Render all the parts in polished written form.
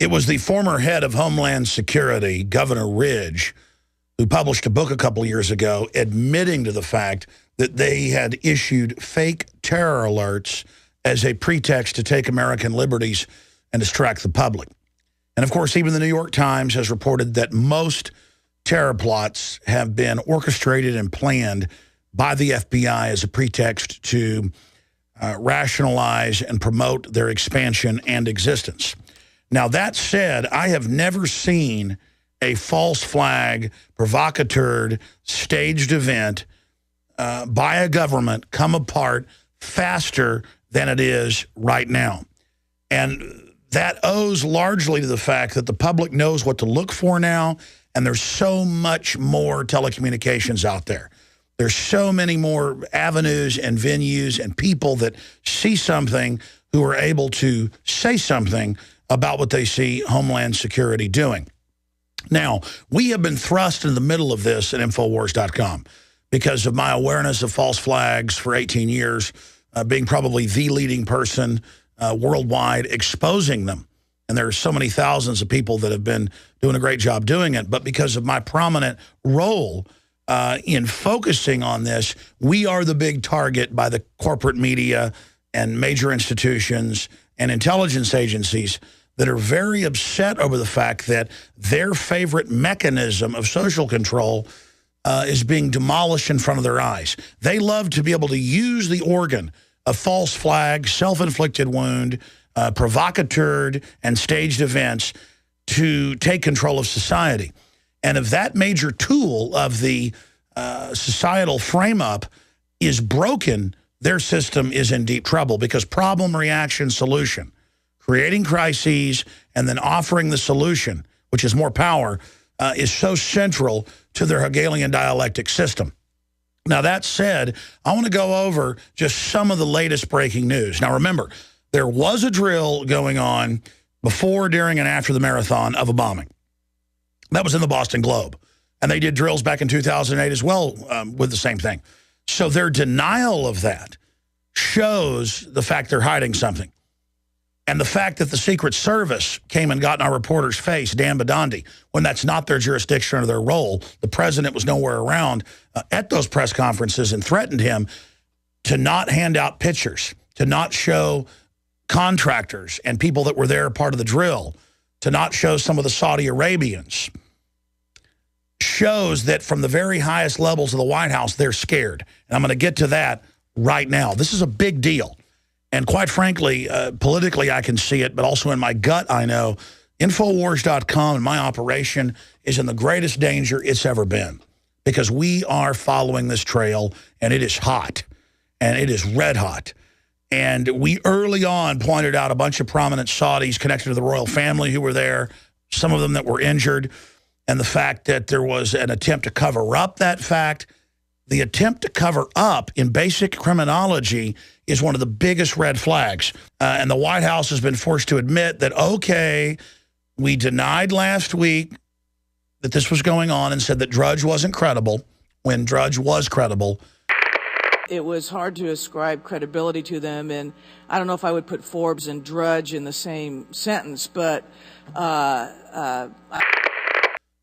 It was the former head of Homeland Security, Governor Ridge, who published a book a couple years ago admitting to the fact that they had issued fake terror alerts as a pretext to take American liberties and distract the public. And, of course, even the New York Times has reported that most terror plots have been orchestrated and planned by the FBI as a pretext to rationalize and promote their expansion and existence. Now, that said, I have never seen a false flag, provocateur, staged event by a government come apart faster than it is right now. And that owes largely to the fact that the public knows what to look for now, and there's so much more telecommunications out there. There's so many more avenues and venues and people that see something who are able to say something about what they see Homeland Security doing. Now, we have been thrust in the middle of this at Infowars.com because of my awareness of false flags for 18 years, being probably the leading person worldwide exposing them. And there are so many thousands of people that have been doing a great job doing it. But because of my prominent role in focusing on this, we are the big target by the corporate media and major institutions and intelligence agencies that are very upset over the fact that their favorite mechanism of social control is being demolished in front of their eyes. They love to be able to use the organ of false flag, self-inflicted wound, provocateur, and staged events to take control of society. And if that major tool of the societal frame-up is broken, their system is in deep trouble because problem, reaction, solution, creating crises and then offering the solution, which is more power, is so central to their Hegelian dialectic system. Now, that said, I want to go over just some of the latest breaking news. Now, remember, there was a drill going on before, during, and after the marathon of a bombing. That was in the Boston Globe. And they did drills back in 2008 as well with the same thing. So their denial of that shows the fact they're hiding something. And the fact that the Secret Service came and got in our reporter's face, Dan Badandi, when that's not their jurisdiction or their role, the president was nowhere around at those press conferences and threatened him to not hand out pictures, to not show contractors and people that were there part of the drill, to not show some of the Saudi Arabians, shows that from the very highest levels of the White House, they're scared. And I'm going to get to that right now. This is a big deal. And quite frankly, politically, I can see it, but also in my gut, I know Infowars.com and my operation is in the greatest danger it's ever been because we are following this trail, and it is hot, and it is red hot. And we early on pointed out a bunch of prominent Saudis connected to the royal family who were there, some of them that were injured, and the fact that there was an attempt to cover up that fact. The attempt to cover up in basic criminology is one of the biggest red flags. And the White House has been forced to admit that, okay, we denied last week that this was going on and said that Drudge wasn't credible when Drudge was credible. It was hard to ascribe credibility to them, and I don't know if I would put Forbes and Drudge in the same sentence, but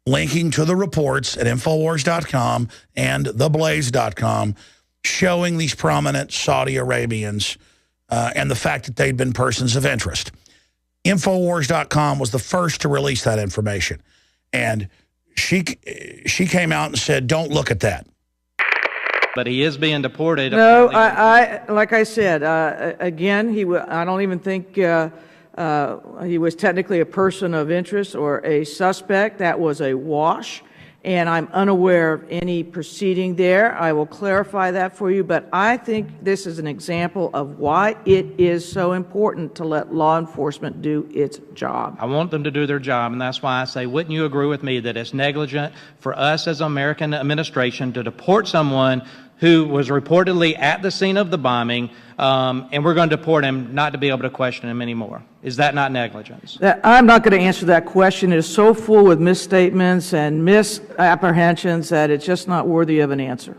linking to the reports at Infowars.com and theblaze.com showing these prominent Saudi Arabians and the fact that they'd been persons of interest. Infowars.com was the first to release that information. And she came out and said, don't look at that. But he is being deported. No, like I said, again, I don't even think he was technically a person of interest or a suspect. That was a wash, and I'm unaware of any proceeding there. I will clarify that for you, but I think this is an example of why it is so important to let law enforcement do its job. I want them to do their job, and that's why I say, wouldn't you agree with me that it's negligent for us as American administration to deport someone who was reportedly at the scene of the bombing, and we're going to deport him not to be able to question him anymore? Is that not negligence? I'm not going to answer that question. It is so full with misstatements and misapprehensions that it's just not worthy of an answer.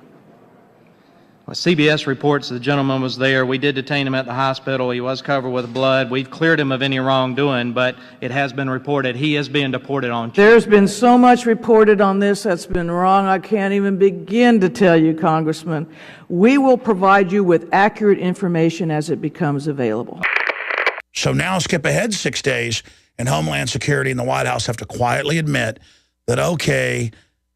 CBS reports the gentleman was there. We did detain him at the hospital. He was covered with blood. We've cleared him of any wrongdoing, but it has been reported he is being deported on. There's been so much reported on this that's been wrong, I can't even begin to tell you, Congressman. We will provide you with accurate information as it becomes available. So now skip ahead 6 days, and Homeland Security and the White House have to quietly admit that, okay,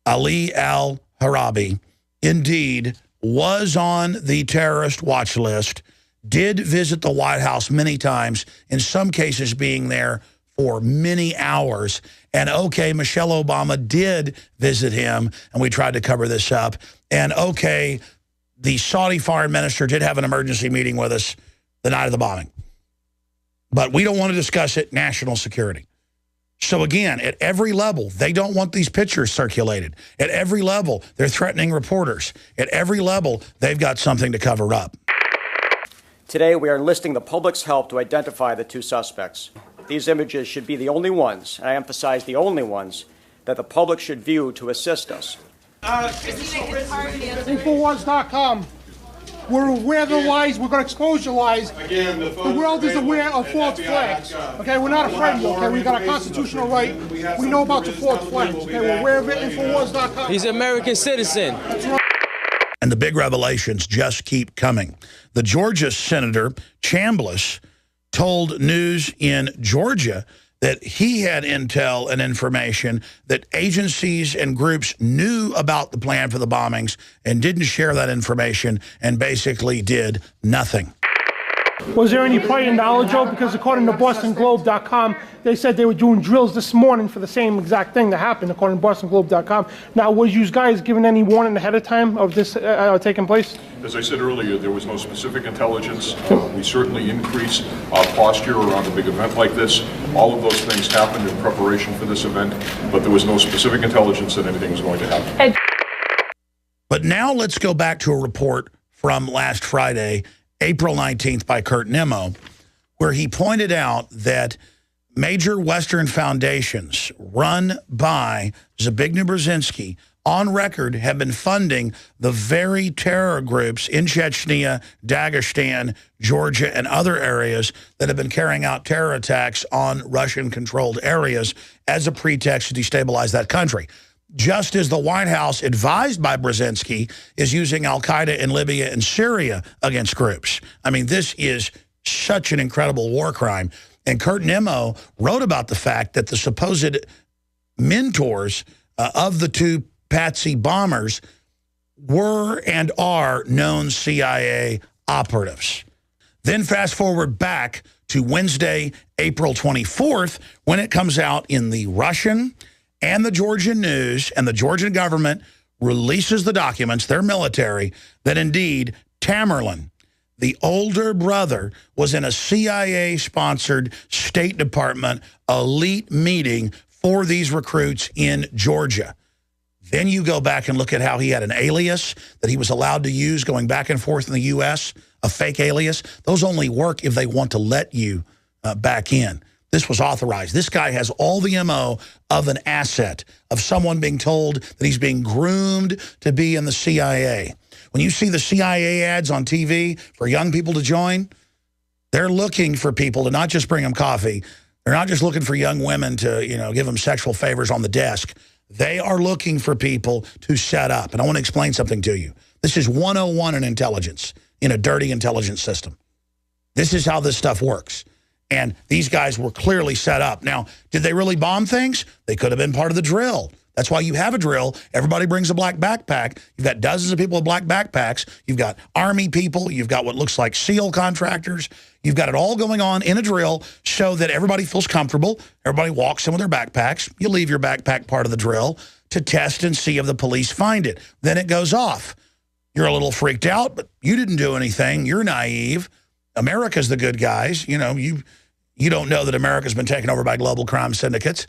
Ali al-Harabi indeed was on the terrorist watch list, did visit the White House many times, in some cases being there for many hours. And okay, Michelle Obama did visit him, and we tried to cover this up. And okay, the Saudi foreign minister did have an emergency meeting with us the night of the bombing. But we don't want to discuss it, national security. So again, at every level, they don't want these pictures circulated. At every level, they're threatening reporters. At every level, they've got something to cover up. Today, we are enlisting the public's help to identify the two suspects. These images should be the only ones, and I emphasize the only ones, that the public should view to assist us. Infowars.com. We're aware of the lies. We're going to expose your lies. Again, the world is aware of false flags. Okay, we're not afraid of you. Okay, we got a constitutional right. We know about the false flags. Okay, we're aware of it. Infowars.com. He's an American citizen. That's right. And the big revelations just keep coming. The Georgia Senator Chambliss told News in Georgia that he had intel and information that agencies and groups knew about the plan for the bombings and didn't share that information and basically did nothing. Was there any prior knowledge of? Because according to BostonGlobe.com, they said they were doing drills this morning for the same exact thing that happened, according to BostonGlobe.com. Now, was you guys given any warning ahead of time of this taking place? As I said earlier, there was no specific intelligence. We certainly increase our posture around a big event like this. All of those things happened in preparation for this event, but there was no specific intelligence that anything was going to happen. But now let's go back to a report from last Friday, April 19th, by Kurt Nimmo, where he pointed out that major Western foundations run by Zbigniew Brzezinski on record have been funding the very terror groups in Chechnya, Dagestan, Georgia, and other areas that have been carrying out terror attacks on Russian-controlled areas as a pretext to destabilize that country. Just as the White House, advised by Brzezinski, is using al-Qaeda in Libya and Syria against groups. I mean, this is such an incredible war crime. And Kurt Nimmo wrote about the fact that the supposed mentors of the two Patsy bombers were and are known CIA operatives. Then fast forward back to Wednesday, April 24th, when it comes out in the Russian and the Georgian news, and the Georgian government releases the documents, their military, that indeed Tamerlan, the older brother, was in a CIA-sponsored State Department elite meeting for these recruits in Georgia. Then you go back and look at how he had an alias that he was allowed to use going back and forth in the U.S., a fake alias. Those only work if they want to let you back in. This was authorized. This guy has all the MO of an asset, of someone being told that he's being groomed to be in the CIA. When you see the CIA ads on TV for young people to join, they're looking for people to not just bring them coffee. They're not just looking for young women to, give them sexual favors on the desk. They are looking for people to set up. And I want to explain something to you. This is 101 in intelligence, in a dirty intelligence system. This is how this stuff works. And these guys were clearly set up. Now, did they really bomb things? They could have been part of the drill. That's why you have a drill. Everybody brings a black backpack. You've got dozens of people with black backpacks. You've got Army people. You've got what looks like SEAL contractors. You've got it all going on in a drill so that everybody feels comfortable. Everybody walks in with their backpacks. You leave your backpack part of the drill to test and see if the police find it. Then it goes off. You're a little freaked out, but you didn't do anything. You're naive. America's the good guys. You don't know that America's been taken over by global crime syndicates.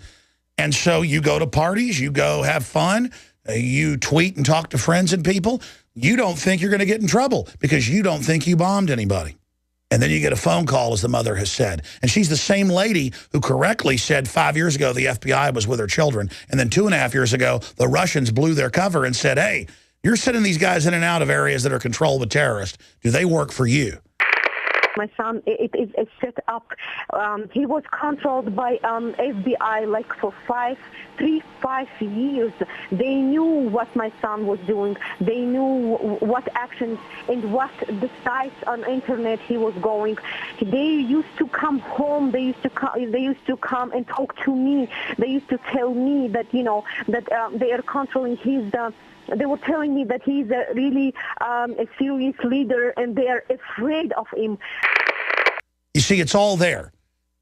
And so you go to parties, you go have fun, you tweet and talk to friends and people. You don't think you're going to get in trouble because you don't think you bombed anybody. And then you get a phone call, as the mother has said. And she's the same lady who correctly said 5 years ago the FBI was with her children. And then 2.5 years ago, the Russians blew their cover and said, hey, You're sending these guys in and out of areas that are controlled with terrorists. Do they work for you? My son, it's set up. He was controlled by FBI like for 5 years. They knew what my son was doing. They knew what actions and what the sites on internet he was going. They used to come home. They used to come and talk to me. They used to tell me that that they are controlling his. They were telling me that he's a really a serious leader, and they are afraid of him. You see, it's all there.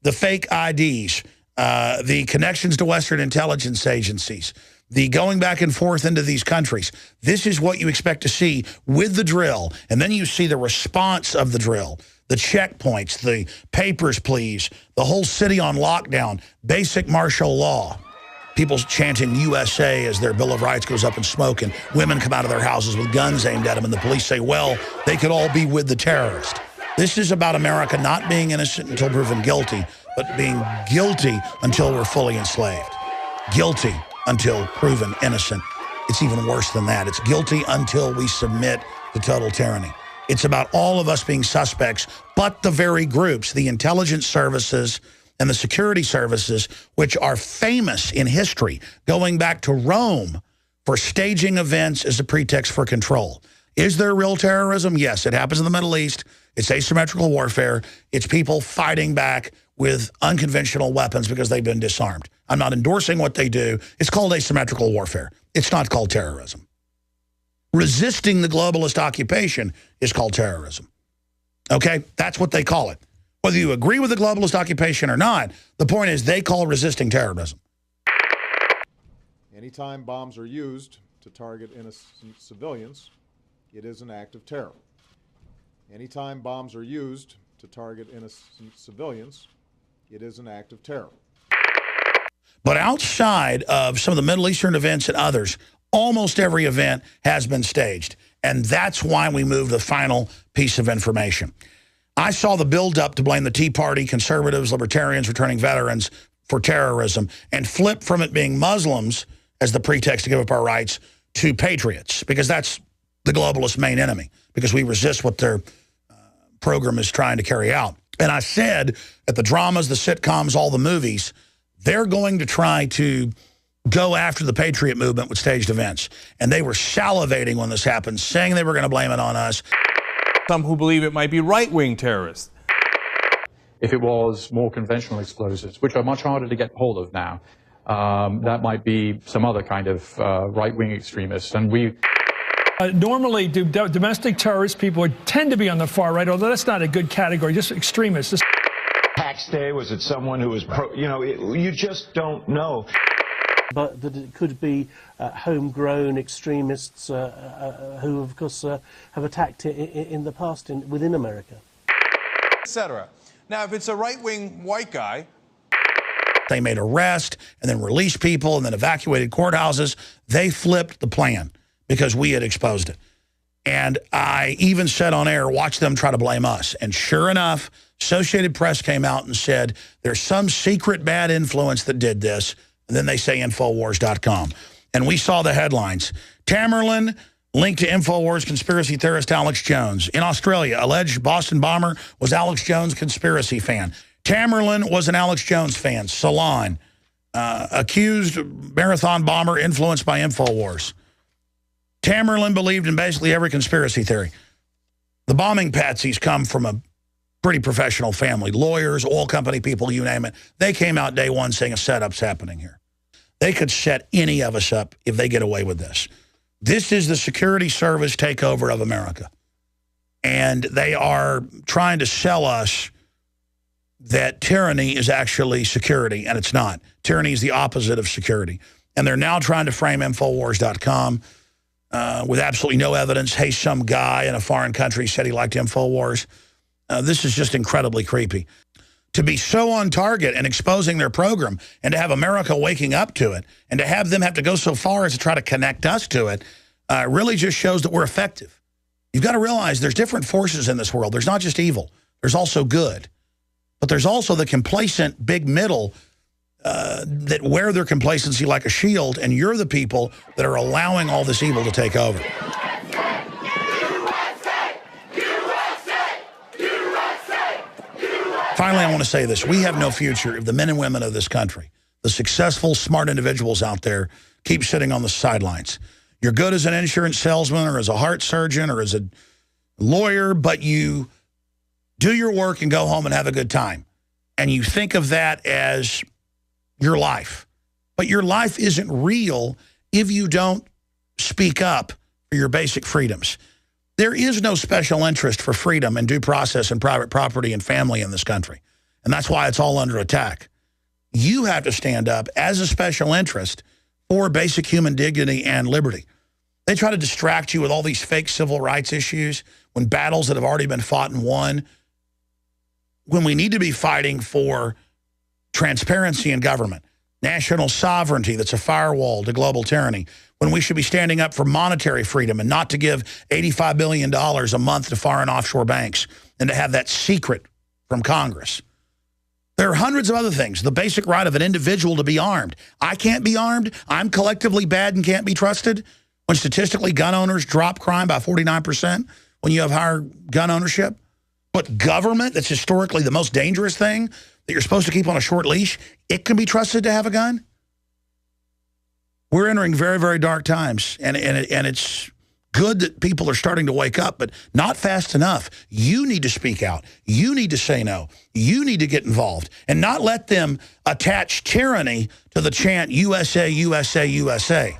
The fake IDs, the connections to Western intelligence agencies, the going back and forth into these countries. This is what you expect to see with the drill. And then you see the response of the drill, the checkpoints, the papers, please, the whole city on lockdown, basic martial law. People chanting USA as their Bill of Rights goes up in smoke, and women come out of their houses with guns aimed at them, and the police say, well, they could all be with the terrorist. This is about America not being innocent until proven guilty, but being guilty until we're fully enslaved. Guilty until proven innocent. It's even worse than that. It's guilty until we submit to total tyranny. It's about all of us being suspects, but the very groups, the intelligence services and the security services, which are famous in history, going back to Rome for staging events as a pretext for control. Is there real terrorism? Yes, it happens in the Middle East. It's asymmetrical warfare. It's people fighting back with unconventional weapons because they've been disarmed. I'm not endorsing what they do. It's called asymmetrical warfare. It's not called terrorism. Resisting the globalist occupation is called terrorism. Okay? That's what they call it. Whether you agree with the globalist occupation or not, the point is they call resisting terrorism. Anytime bombs are used to target innocent civilians, it is an act of terror. Anytime bombs are used to target innocent civilians, it is an act of terror. But outside of some of the Middle Eastern events and others, almost every event has been staged. And that's why we moved the final piece of information. I saw the buildup to blame the Tea Party, conservatives, libertarians, returning veterans for terrorism, and flip from it being Muslims as the pretext to give up our rights to patriots, because that's the globalist main enemy, because we resist what their program is trying to carry out. And I said that the dramas, the sitcoms, all the movies, they're going to try to go after the patriot movement with staged events. And they were salivating when this happened, saying they were going to blame it on us. Some who believe it might be right-wing terrorists. If it was more conventional explosives, which are much harder to get hold of now, that might be some other kind of right-wing extremists. And we... Normally, domestic terrorist people tend to be on the far right, although that's not a good category, just extremists. Tax day, was it someone who was pro, you just don't know. But that it could be homegrown extremists who, of course, have attacked in the past within America. Etc. Now, if it's a right-wing white guy... They made arrests and then released people and then evacuated courthouses. They flipped the plan because we had exposed it. And I even said on air, watch them try to blame us. And sure enough, Associated Press came out and said, there's some secret bad influence that did this. And then they say Infowars.com. And we saw the headlines. Tamerlan linked to Infowars conspiracy theorist Alex Jones. In Australia, alleged Boston bomber was Alex Jones conspiracy fan. Tamerlan was an Alex Jones fan. Salon. Accused marathon bomber influenced by Infowars. Tamerlan believed in basically every conspiracy theory. The bombing patsies come from a pretty professional family. Lawyers, oil company people, you name it. They came out day one saying a setup's happening here. They could set any of us up if they get away with this. This is the security service takeover of America. And they are trying to sell us that tyranny is actually security, and it's not. Tyranny is the opposite of security. And they're now trying to frame Infowars.com with absolutely no evidence. Hey, some guy in a foreign country said he liked Infowars. This is just incredibly creepy. To be so on target and exposing their program, and to have America waking up to it, and to have them have to go so far as to try to connect us to it, really just shows that we're effective. You've got to realize there's different forces in this world. There's not just evil. There's also good. But there's also the complacent big middle that wear their complacency like a shield, and you're the people that are allowing all this evil to take over. Finally, I want to say this. We have no future if the men and women of this country, the successful, smart individuals out there, keep sitting on the sidelines. You're good as an insurance salesman or as a heart surgeon or as a lawyer, but you do your work and go home and have a good time. And you think of that as your life. But your life isn't real if you don't speak up for your basic freedoms. There is no special interest for freedom and due process and private property and family in this country. And that's why it's all under attack. You have to stand up as a special interest for basic human dignity and liberty. They try to distract you with all these fake civil rights issues when battles that have already been fought and won, when we need to be fighting for transparency in government, national sovereignty that's a firewall to global tyranny, when we should be standing up for monetary freedom and not to give $85 billion a month to foreign offshore banks and to have that secret from Congress. There are hundreds of other things. The basic right of an individual to be armed. I can't be armed. I'm collectively bad and can't be trusted. When statistically gun owners drop crime by 49% when you have higher gun ownership. But government, that's historically the most dangerous thing that you're supposed to keep on a short leash, it can be trusted to have a gun? We're entering very, very dark times, and it's good that people are starting to wake up, but not fast enough. You need to speak out. You need to say no. You need to get involved and not let them attach tyranny to the chant USA, USA, USA.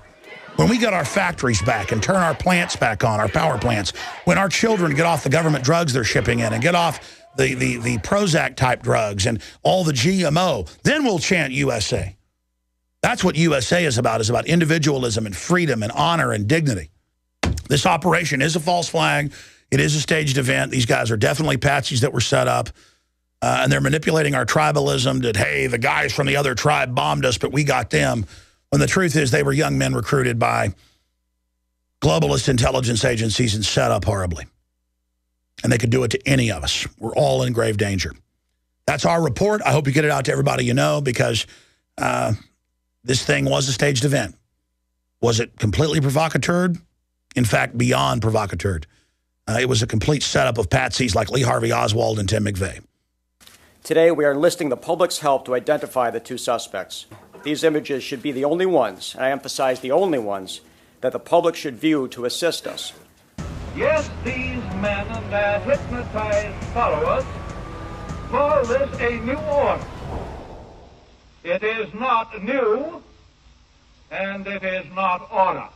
When we get our factories back and turn our plants back on, our power plants, when our children get off the government drugs they're shipping in and get off the Prozac-type drugs and all the GMO, then we'll chant USA. That's what USA is about individualism and freedom and honor and dignity. This operation is a false flag. It is a staged event. These guys are definitely patsies that were set up. And they're manipulating our tribalism that, hey, the guys from the other tribe bombed us, but we got them. When the truth is they were young men recruited by globalist intelligence agencies and set up horribly. And they could do it to any of us. We're all in grave danger. That's our report. I hope you get it out to everybody you know, because this thing was a staged event. Was it completely provocateur? In fact, beyond provocateur. It was a complete setup of patsies like Lee Harvey Oswald and Tim McVeigh. Today, we are enlisting the public's help to identify the two suspects. These images should be the only ones, and I emphasize the only ones, that the public should view to assist us. Yes, these men and their hypnotized followers call this a new order. It is not new, and it is not order.